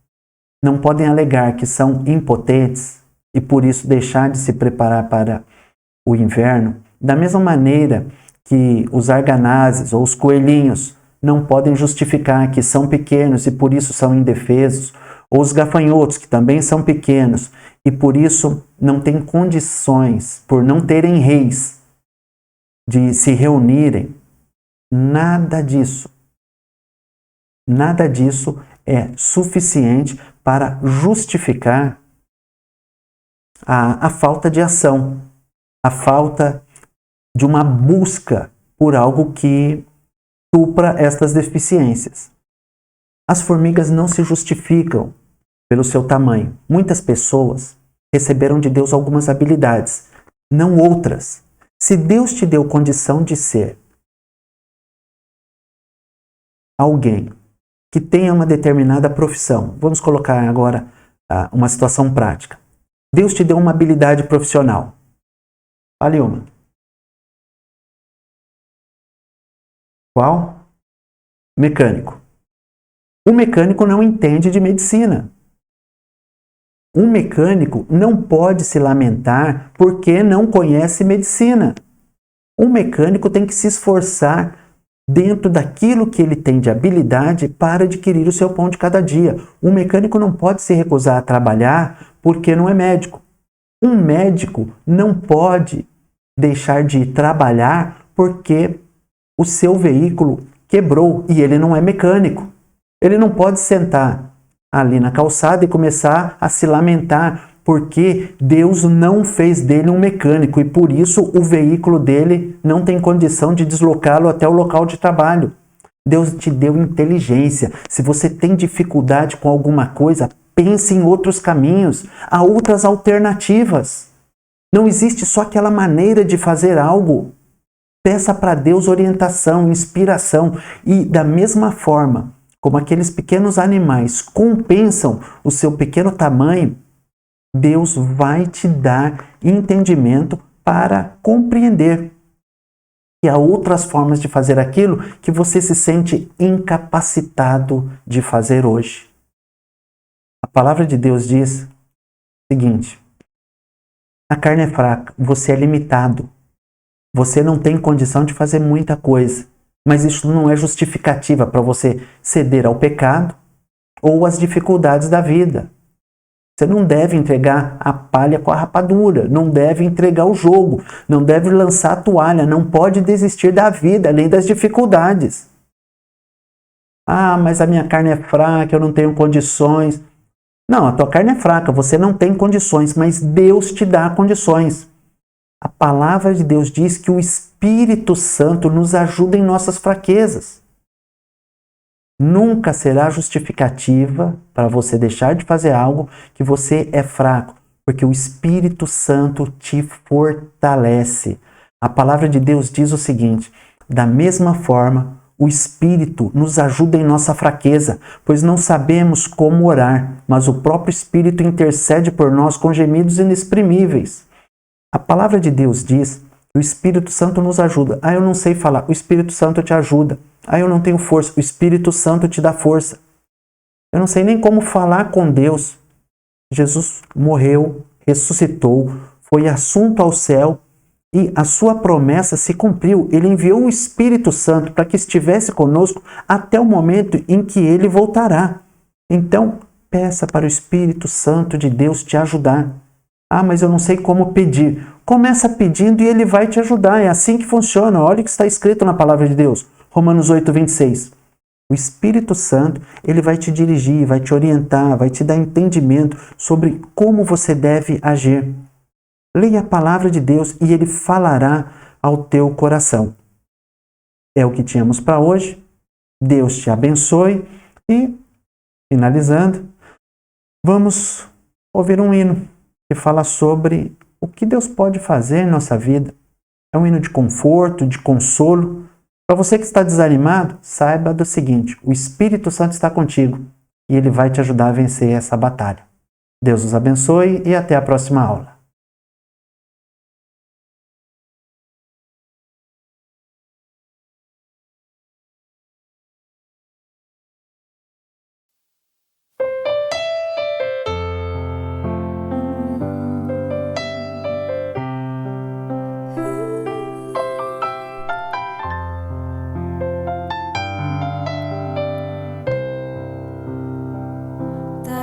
Speaker 1: não podem alegar que são impotentes e por isso deixar de se preparar para o inverno, da mesma maneira que os arganazes ou os coelhinhos não podem justificar que são pequenos e por isso são indefesos, ou os gafanhotos, que também são pequenos e por isso não têm condições, por não terem reis, de se reunirem. Nada disso é suficiente para justificar a falta de ação, a falta de uma busca por algo que supra estas deficiências. As formigas não se justificam pelo seu tamanho. Muitas pessoas receberam de Deus algumas habilidades, não outras. Se Deus te deu condição de ser alguém que tenha uma determinada profissão, vamos colocar agora uma situação prática. Deus te deu uma habilidade profissional. Fale uma. Qual? Mecânico. O mecânico não entende de medicina. Um mecânico não pode se lamentar porque não conhece medicina. Um mecânico tem que se esforçar dentro daquilo que ele tem de habilidade para adquirir o seu pão de cada dia. Um mecânico não pode se recusar a trabalhar porque não é médico. Um médico não pode deixar de trabalhar porque o seu veículo quebrou e ele não é mecânico. Ele não pode sentar ali na calçada e começar a se lamentar porque Deus não fez dele um mecânico e por isso o veículo dele não tem condição de deslocá-lo até o local de trabalho. Deus te deu inteligência. Se você tem dificuldade com alguma coisa, pense em outros caminhos. Há outras alternativas. Não existe só aquela maneira de fazer algo. Peça para Deus orientação, inspiração e da mesma forma como aqueles pequenos animais compensam o seu pequeno tamanho, Deus vai te dar entendimento para compreender que há outras formas de fazer aquilo que você se sente incapacitado de fazer hoje. A palavra de Deus diz o seguinte: a carne é fraca, você é limitado, você não tem condição de fazer muita coisa. Mas isso não é justificativa para você ceder ao pecado ou às dificuldades da vida. Você não deve entregar a palha com a rapadura, não deve entregar o jogo, não deve lançar a toalha, não pode desistir da vida, nem das dificuldades. Ah, mas a minha carne é fraca, eu não tenho condições. Não, a tua carne é fraca, você não tem condições, mas Deus te dá condições. A palavra de Deus diz que o Espírito Santo nos ajuda em nossas fraquezas. Nunca será justificativa para você deixar de fazer algo que você é fraco, porque o Espírito Santo te fortalece. A palavra de Deus diz o seguinte: da mesma forma, o Espírito nos ajuda em nossa fraqueza, pois não sabemos como orar, mas o próprio Espírito intercede por nós com gemidos inexprimíveis. A palavra de Deus diz que o Espírito Santo nos ajuda. Ah, eu não sei falar. O Espírito Santo te ajuda. Ah, eu não tenho força. O Espírito Santo te dá força. Eu não sei nem como falar com Deus. Jesus morreu, ressuscitou, foi assunto ao céu e a sua promessa se cumpriu. Ele enviou o Espírito Santo para que estivesse conosco até o momento em que ele voltará. Então, peça para o Espírito Santo de Deus te ajudar. Ah, mas eu não sei como pedir. Começa pedindo e ele vai te ajudar. É assim que funciona. Olha o que está escrito na palavra de Deus. Romanos 8, 26. O Espírito Santo, ele vai te dirigir, vai te orientar, vai te dar entendimento sobre como você deve agir. Leia a palavra de Deus e ele falará ao teu coração. É o que tínhamos para hoje. Deus te abençoe e, finalizando, vamos ouvir um hino que fala sobre o que Deus pode fazer em nossa vida. É um hino de conforto, de consolo. Para você que está desanimado, saiba do seguinte: o Espírito Santo está contigo e ele vai te ajudar a vencer essa batalha. Deus os abençoe e até a próxima aula.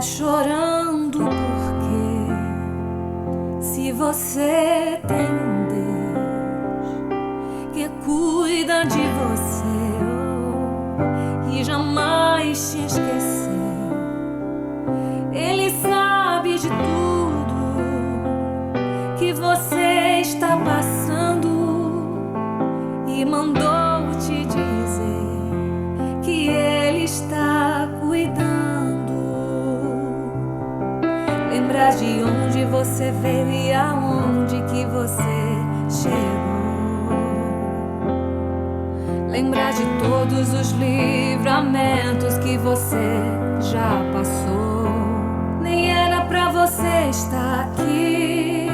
Speaker 2: Chorando porque se você tem um Deus que cuida de você, que jamais te esqueceu, Ele sabe de tudo que você está passando e mandou te dizer que Ele está cuidando. Lembrar de onde você veio e aonde que você chegou. Lembrar de todos os livramentos que você já passou. Nem era pra você estar aqui,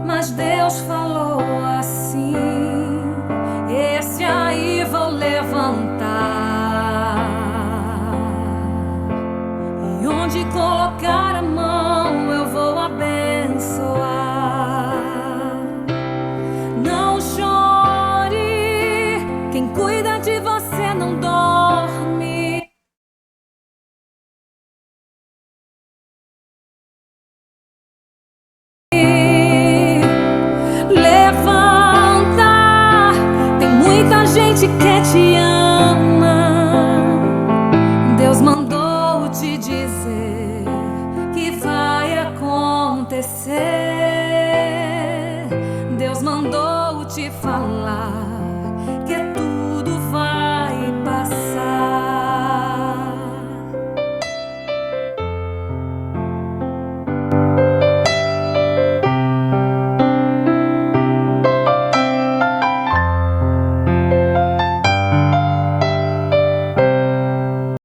Speaker 2: mas Deus falou assim: esse aí vou levantar, e onde colocar a mão eu vou abençoar. Não chore, quem cuida de você não dorme. Levanta, tem muita gente que te ama. Deus mandou te dizer que vai acontecer. Deus mandou te falar